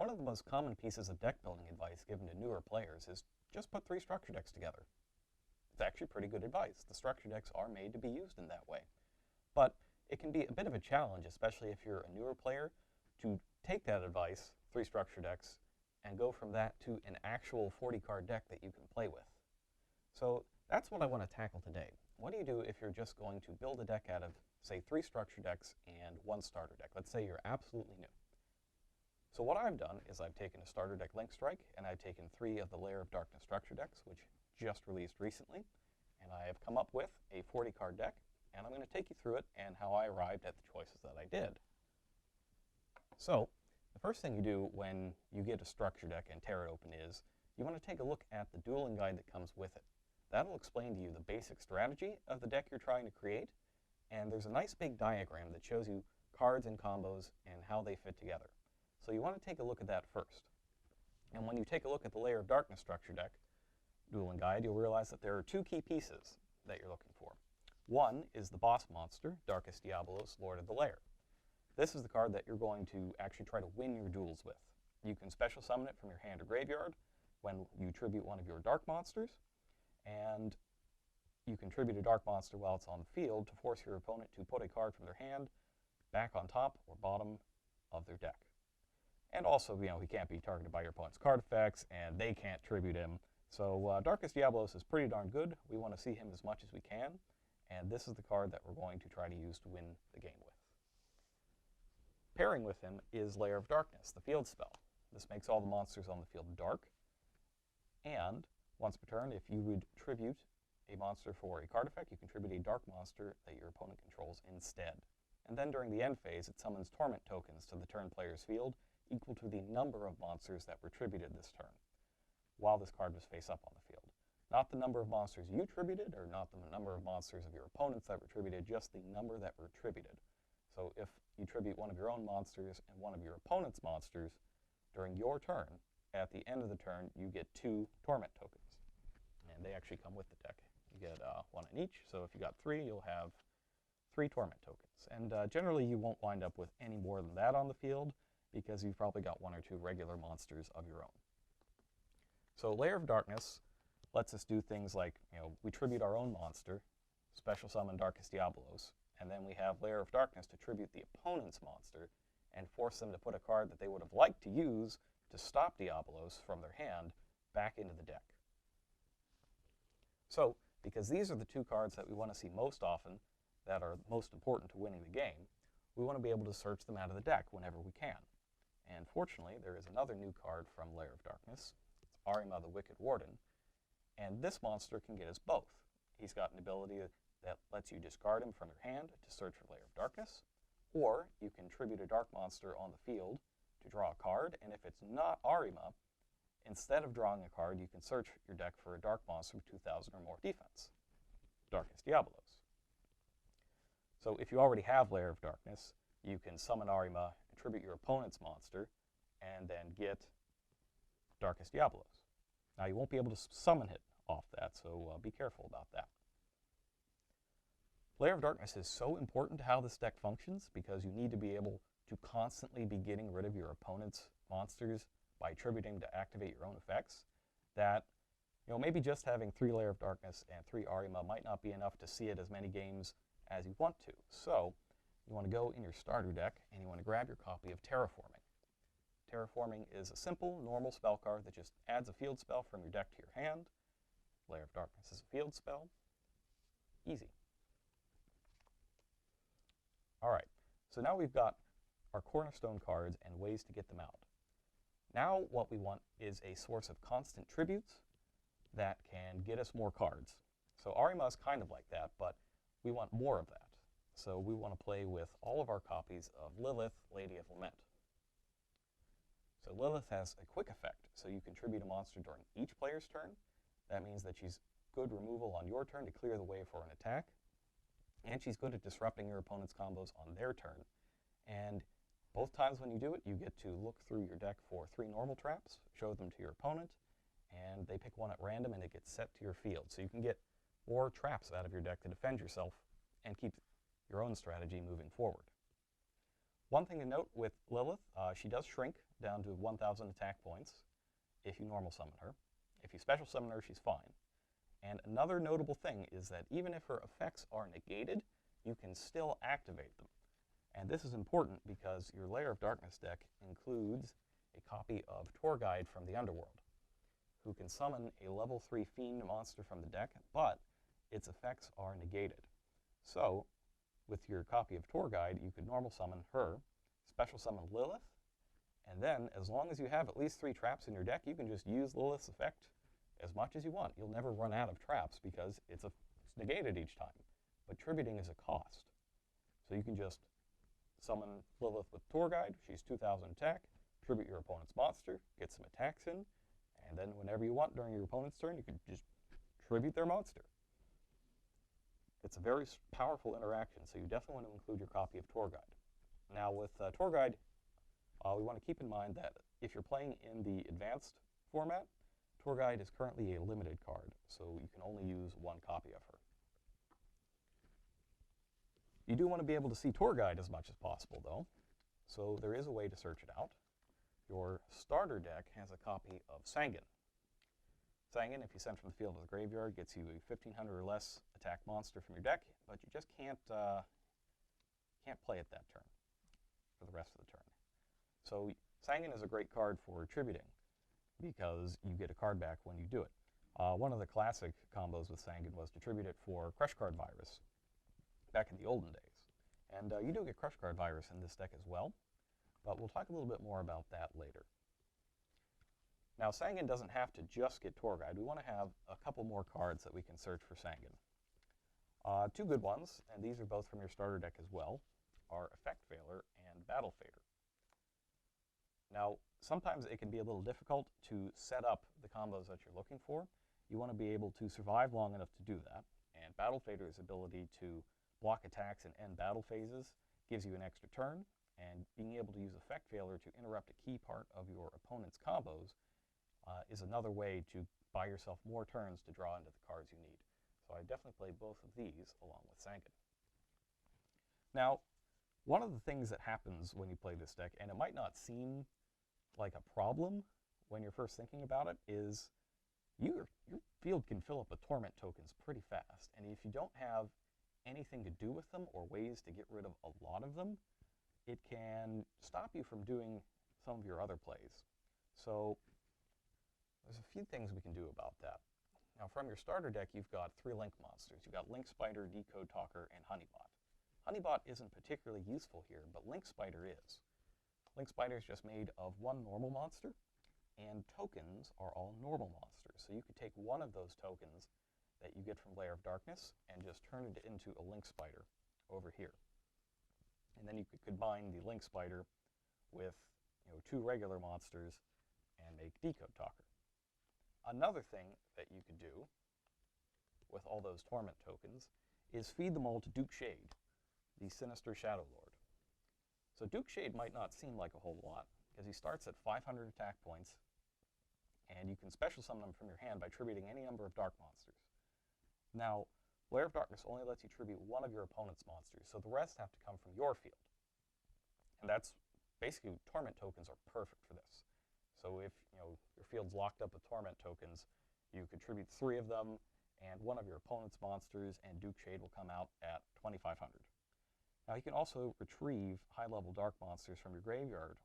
One of the most common pieces of deck building advice given to newer players is just put 3 structure decks together. It's actually pretty good advice. The structure decks are made to be used in that way. But it can be a bit of a challenge, especially if you're a newer player, to take that advice, 3 structure decks, and go from that to an actual 40-card deck that you can play with. So that's what I want to tackle today. What do you do if you're just going to build a deck out of, say, 3 structure decks and 1 starter deck? Let's say you're absolutely new. So what I've done is I've taken a starter deck Link Strike, and I've taken 3 of the Lair of Darkness structure decks, which just released recently, and I have come up with a 40-card deck, and I'm going to take you through it and how I arrived at the choices that I did. So the first thing you do when you get a structure deck and tear it open is you want to take a look at the dueling guide that comes with it. That'll explain to you the basic strategy of the deck you're trying to create, and there's a nice big diagram that shows you cards and combos and how they fit together. So you want to take a look at that first. And when you take a look at the Lair of Darkness structure deck dueling guide, you'll realize that there are 2 key pieces that you're looking for. One is the boss monster, Darkus Diabolos, Lord of the Lair. This is the card that you're going to actually try to win your duels with. You can special summon it from your hand or graveyard when you tribute one of your dark monsters, and you can tribute a dark monster while it's on the field to force your opponent to put a card from their hand back on top or bottom of their deck. And also, he can't be targeted by your opponent's card effects, and they can't tribute him. So Darkus Diabolos is pretty darn good. We want to see him as much as we can, and this is the card that we're going to try to use to win the game with. Pairing with him is Lair of Darkness, the field spell. This makes all the monsters on the field dark, and once per turn, if you would tribute a monster for a card effect, you can tribute a dark monster that your opponent controls instead. And then during the end phase, it summons torment tokens to the turn player's field, equal to the number of monsters that were tributed this turn, while this card was face up on the field. Not the number of monsters you tributed, or not the number of monsters of your opponents that were tributed, just the number that were tributed. So if you tribute one of your own monsters and one of your opponent's monsters during your turn, at the end of the turn, you get 2 torment tokens. And they actually come with the deck. You get 1 in each, so if you got 3, you'll have 3 torment tokens. And generally, you won't wind up with any more than that on the field, because you've probably got 1 or 2 regular monsters of your own. So Lair of Darkness lets us do things like, we tribute our own monster, special summon Darkus Diabolos, and then we have Lair of Darkness to tribute the opponent's monster and force them to put a card that they would have liked to use to stop Diabolos from their hand back into the deck. So, because these are the 2 cards that we want to see most often, that are most important to winning the game, we want to be able to search them out of the deck whenever we can. And fortunately, there is another new card from Lair of Darkness. It's Arima the Wicked Warden, and this monster can get us both. He's got an ability that lets you discard him from your hand to search for Lair of Darkness, or you can tribute a dark monster on the field to draw a card, and if it's not Arima, instead of drawing a card, you can search your deck for a dark monster with 2,000 or more defense, Darkus Diabolos. So if you already have Lair of Darkness, you can summon Arima and tribute your opponent's monster, and then get Darkus Diabolos. Now you won't be able to summon it off that, so be careful about that. Lair of Darkness is so important to how this deck functions because you need to be able to constantly be getting rid of your opponent's monsters by tributing to activate your own effects, that maybe just having 3 Lair of Darkness and 3 Arima might not be enough to see it as many games as you want to. So you want to go in your starter deck and you want to grab your copy of Terraforming. Terraforming is a simple, normal spell card that just adds a field spell from your deck to your hand. Lair of Darkness is a field spell. Easy. All right, so now we've got our cornerstone cards and ways to get them out. Now what we want is a source of constant tributes that can get us more cards. So Arima is kind of like that, but we want more of that. So we want to play with all of our copies of Lilith, Lady of Lament. So Lilith has a quick effect, so you can tribute a monster during each player's turn. That means that she's good removal on your turn to clear the way for an attack, and she's good at disrupting your opponent's combos on their turn. And both times when you do it, you get to look through your deck for 3 normal traps, show them to your opponent, and they pick one at random and it gets set to your field. So you can get more traps out of your deck to defend yourself and keep your own strategy moving forward. One thing to note with Lilith, she does shrink down to 1,000 attack points if you normal summon her. If you special summon her, she's fine. And another notable thing is that even if her effects are negated, you can still activate them. And this is important because your Lair of Darkness deck includes a copy of Tour Guide from the Underworld, who can summon a level 3 Fiend monster from the deck, but its effects are negated. So, with your copy of Tour Guide, you could normal summon her, special summon Lilith, and then, as long as you have at least 3 traps in your deck, you can just use Lilith's effect as much as you want. You'll never run out of traps because it's negated each time. But tributing is a cost. So you can just summon Lilith with Tour Guide, she's 2,000 attack, tribute your opponent's monster, get some attacks in, and then whenever you want during your opponent's turn, you can just tribute their monster. It's a very powerful interaction, so you definitely want to include your copy of Tour Guide. Now with Tour Guide, we want to keep in mind that if you're playing in the advanced format, Tour Guide is currently a limited card, so you can only use 1 copy of her. You do want to be able to see Tour Guide as much as possible, though, so there is a way to search it out. Your starter deck has a copy of Sanguine. Sanguine, if you send from the field to the graveyard, gets you a 1,500 or less attack monster from your deck, but you just can't play it that turn for the rest of the turn. So Sanguine is a great card for tributing because you get a card back when you do it. One of the classic combos with Sanguine was to tribute it for Crush Card Virus back in the olden days. And you do get Crush Card Virus in this deck as well, but we'll talk a little bit more about that later. Now, Sanguine doesn't have to just get Tour Guide. We want to have a couple more cards that we can search for Sanguine. 2 good ones, and these are both from your starter deck as well, are Effect Veiler and Battle Fader. Now, sometimes it can be a little difficult to set up the combos that you're looking for. You want to be able to survive long enough to do that, and Battle Fader's ability to block attacks and end battle phases gives you an extra turn, and being able to use Effect Veiler to interrupt a key part of your opponent's combos is another way to buy yourself more turns to draw into the cards you need. So I definitely play both of these along with Sanguine. Now, one of the things that happens when you play this deck, and it might not seem like a problem when you're first thinking about it, is your field can fill up with torment tokens pretty fast. And if you don't have anything to do with them or ways to get rid of a lot of them, it can stop you from doing some of your other plays. So there's a few things we can do about that. Now from your starter deck, you've got 3 Link monsters. You've got Link Spider, Decode Talker, and Honeybot. Honeybot isn't particularly useful here, but Link Spider is. Link Spider is just made of 1 normal monster, and tokens are all normal monsters. So you could take one of those tokens that you get from Lair of Darkness and just turn it into a Link Spider over here. And then you could combine the Link Spider with 2 regular monsters and make Decode Talker. Another thing that you could do with all those torment tokens is feed them all to Duke Shade, the Sinister Shadow Lord. So Duke Shade might not seem like a whole lot, because he starts at 500 attack points, and you can special summon him from your hand by tributing any number of dark monsters. Now, Lair of Darkness only lets you tribute one of your opponent's monsters, so the rest have to come from your field. And that's basically, torment tokens are perfect for this. So if your field's locked up with torment tokens, you contribute 3 of them, and one of your opponent's monsters, and Duke Shade will come out at 2,500. Now you can also retrieve high-level dark monsters from your graveyard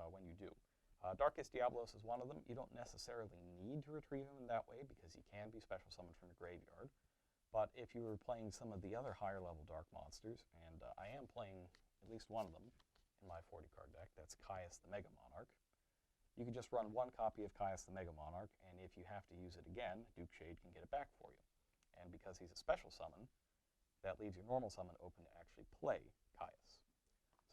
when you do. Darkest Diablos is one of them. You don't necessarily need to retrieve him in that way because he can be special summoned from your graveyard. But if you were playing some of the other higher-level dark monsters, and I am playing at least one of them in my 40-card deck, that's Caius the Mega Monarch. You can just run 1 copy of Caius the Mega Monarch, and if you have to use it again, Duke Shade can get it back for you. And because he's a special summon, that leaves your normal summon open to actually play Caius.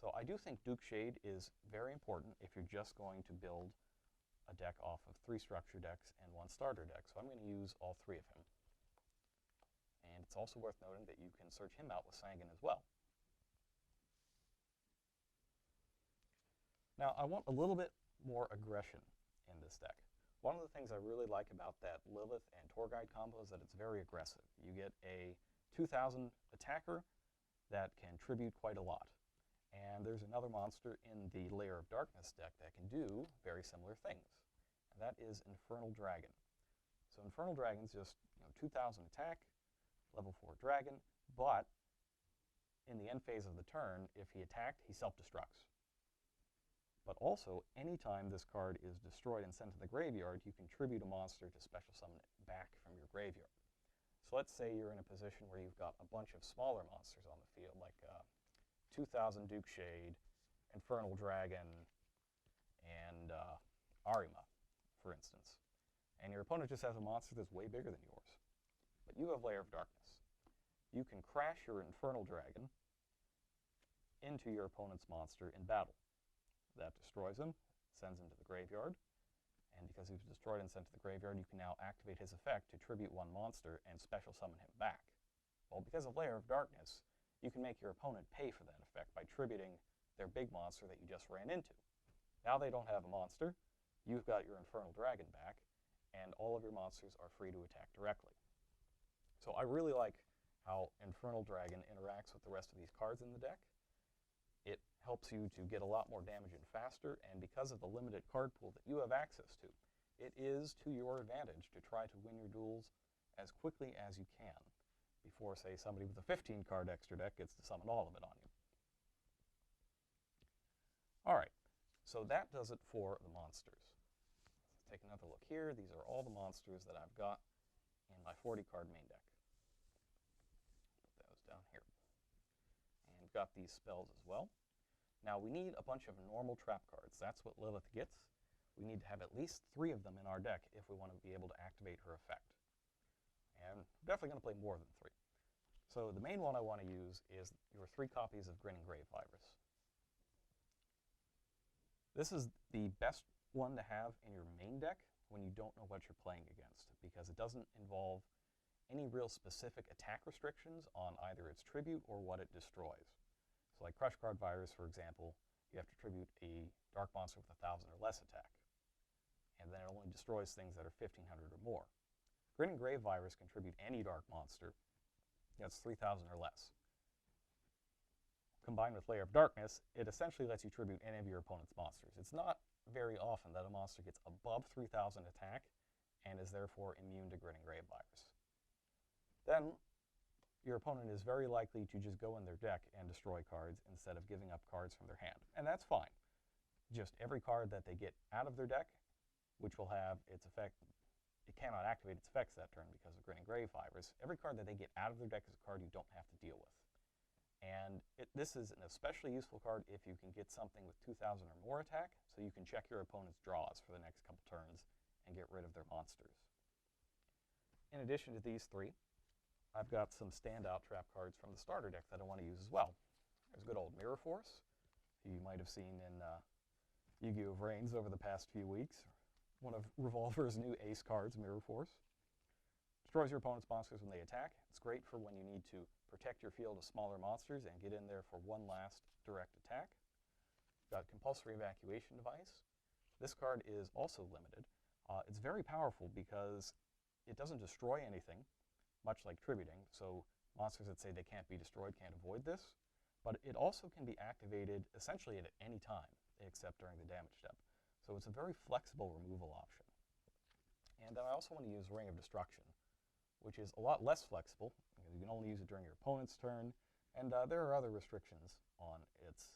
So I do think Duke Shade is very important if you're just going to build a deck off of 3 structure decks and 1 starter deck. So I'm going to use all 3 of him. And it's also worth noting that you can search him out with Sanguine as well. Now I want a little bit more aggression in this deck. One of the things I really like about that Lilith and Tour Guide combo is that it's very aggressive. You get a 2,000 attacker that can tribute quite a lot. And there's another monster in the Lair of Darkness deck that can do very similar things, and that is Infernal Dragon. So Infernal Dragon's just 2,000 attack, level 4 dragon, but in the end phase of the turn, if he attacked, he self-destructs. But also, anytime this card is destroyed and sent to the graveyard, you can tribute a monster to special summon it back from your graveyard. So let's say you're in a position where you've got a bunch of smaller monsters on the field, like 2,000 Duke Shade, Infernal Dragon, and Arima, for instance. And your opponent just has a monster that's way bigger than yours. But you have Lair of Darkness. You can crash your Infernal Dragon into your opponent's monster in battle. That destroys him, sends him to the graveyard, and because he was destroyed and sent to the graveyard, you can now activate his effect to tribute one monster and special summon him back. Well, because of Lair of Darkness, you can make your opponent pay for that effect by tributing their big monster that you just ran into. Now they don't have a monster, you've got your Infernal Dragon back, and all of your monsters are free to attack directly. So I really like how Infernal Dragon interacts with the rest of these cards in the deck. It helps you to get a lot more damage in faster, and because of the limited card pool that you have access to, it is to your advantage to try to win your duels as quickly as you can before, say, somebody with a 15-card extra deck gets to summon all of it on you. All right, so that does it for the monsters. Let's take another look here. These are all the monsters that I've got in my 40-card main deck. Put those down here. And we've got these spells as well. Now we need a bunch of normal trap cards. That's what Lilith gets. We need to have at least 3 of them in our deck if we want to be able to activate her effect. And I'm definitely going to play more than 3. So the main one I want to use is your 3 copies of Grinning Grave Virus. This is the best one to have in your main deck when you don't know what you're playing against, because it doesn't involve any real specific attack restrictions on either its tribute or what it destroys. So like Crush Card Virus, for example, you have to tribute a dark monster with 1,000 or less attack. And then it only destroys things that are 1,500 or more. Grinning Grave Virus can tribute any dark monster that's 3,000 or less. Combined with Lair of Darkness, it essentially lets you tribute any of your opponent's monsters. It's not very often that a monster gets above 3,000 attack and is therefore immune to Grinning Grave Virus. Then, your opponent is very likely to just go in their deck and destroy cards instead of giving up cards from their hand. And that's fine. Just every card that they get out of their deck, which will have its effect, it cannot activate its effects that turn because of Grinning Grave Virus. Every card that they get out of their deck is a card you don't have to deal with. And this is an especially useful card if you can get something with 2,000 or more attack, so you can check your opponent's draws for the next couple turns and get rid of their monsters. In addition to these 3, I've got some standout trap cards from the starter deck that I want to use as well. There's good old Mirror Force, who you might have seen in Yu-Gi-Oh! Reigns over the past few weeks. One of Revolver's new ace cards, Mirror Force. Destroys your opponent's monsters when they attack. It's great for when you need to protect your field of smaller monsters and get in there for one last direct attack. Got Compulsory Evacuation Device. This card is also limited. It's very powerful because it doesn't destroy anything, much like tributing, so monsters that say they can't be destroyed can't avoid this, but it also can be activated essentially at any time, except during the damage step. So it's a very flexible removal option. And then I also want to use Ring of Destruction, which is a lot less flexible. You can only use it during your opponent's turn, and there are other restrictions on its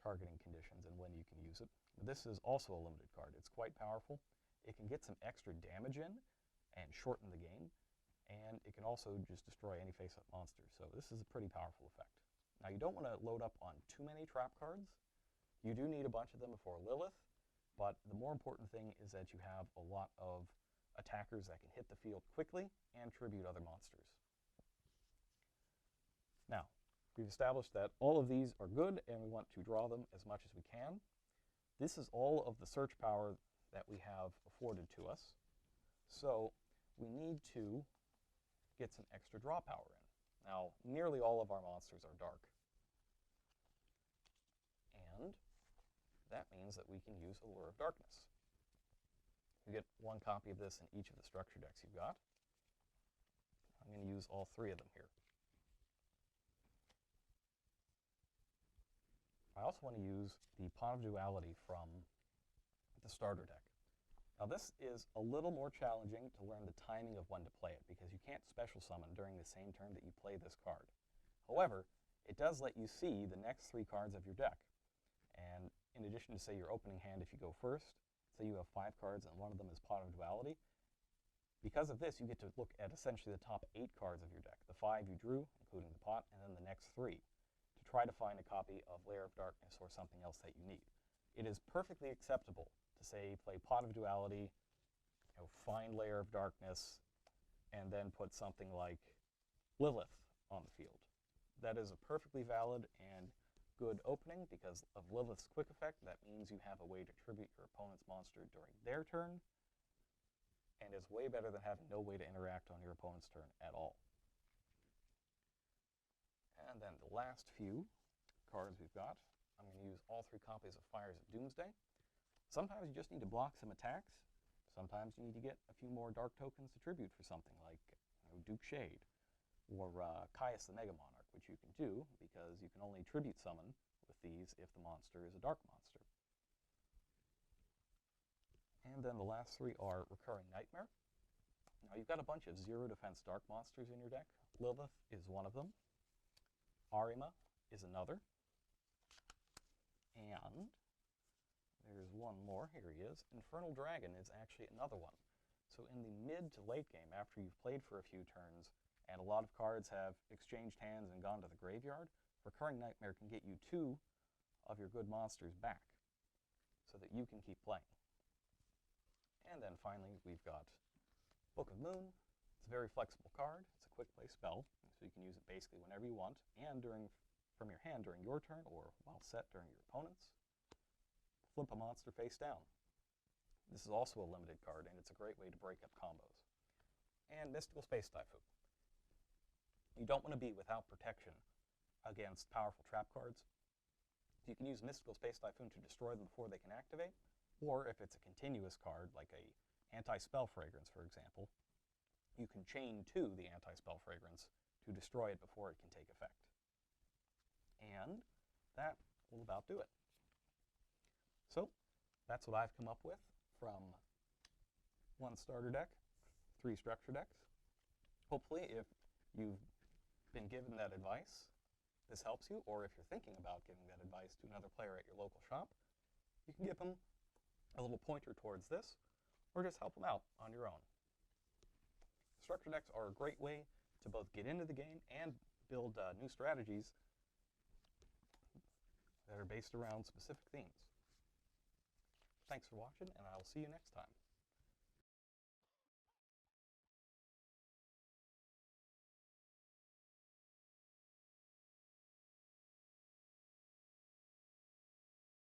targeting conditions and when you can use it. But this is also a limited card. It's quite powerful. It can get some extra damage in and shorten the game, and it can also just destroy any face-up monsters. So this is a pretty powerful effect. Now you don't want to load up on too many trap cards. You do need a bunch of them before Lilith, but the more important thing is that you have a lot of attackers that can hit the field quickly and tribute other monsters. Now, we've established that all of these are good and we want to draw them as much as we can. This is all of the search power that we have afforded to us. So we need to get some extra draw power in. Now, nearly all of our monsters are dark. And that means that we can use a Lair of Darkness. You get 1 copy of this in each of the structure decks you've got. I'm going to use all 3 of them here. I also want to use the Pot of Duality from the starter deck. Now this is a little more challenging to learn the timing of when to play it, because you can't special summon during the same turn that you play this card. However, it does let you see the next 3 cards of your deck. And in addition to, say, your opening hand, if you go first, say you have 5 cards and one of them is Pot of Duality, because of this, you get to look at essentially the top 8 cards of your deck, the 5 you drew, including the pot, and then the next 3, to try to find a copy of Lair of Darkness or something else that you need. It is perfectly acceptable to, say, play Pot of Duality, find Lair of Darkness, and then put something like Lilith on the field. That is a perfectly valid and good opening because of Lilith's quick effect. That means you have a way to tribute your opponent's monster during their turn, and is way better than having no way to interact on your opponent's turn at all. And then the last few cards we've got, I'm going to use all 3 copies of Fires of Doomsday. Sometimes you just need to block some attacks. Sometimes you need to get a few more dark tokens to tribute for something like Duke Shade or Caius the Mega Monarch, which you can do because you can only tribute summon with these if the monster is a dark monster. And then the last 3 are Recurring Nightmare. Now you've got a bunch of 0 defense dark monsters in your deck. Lilith is one of them. Arima is another. And there's one more. Here he is. Infernal Dragon is actually another one. So in the mid to late game, after you've played for a few turns and a lot of cards have exchanged hands and gone to the graveyard, Recurring Nightmare can get you 2 of your good monsters back so that you can keep playing. And then finally, we've got Book of Moon. It's a very flexible card. It's a quick play spell, so you can use it basically whenever you want, and from your hand during your turn, or while set during your opponent's. Flip a monster face down. This is also a limited card, and it's a great way to break up combos. And Mystical Space Typhoon. You don't want to be without protection against powerful trap cards. You can use Mystical Space Typhoon to destroy them before they can activate, or if it's a continuous card, like a Anti-Spell Fragrance, for example, you can chain to the Anti-Spell Fragrance to destroy it before it can take effect. And that will about do it. So that's what I've come up with from 1 starter deck, 3 structure decks. Hopefully, if you've been given that advice, this helps you, or if you're thinking about giving that advice to another player at your local shop, you can give them a little pointer towards this, or just help them out on your own. Structure decks are a great way to both get into the game and build new strategies that are based around specific themes. Thanks for watching, and I will see you next time.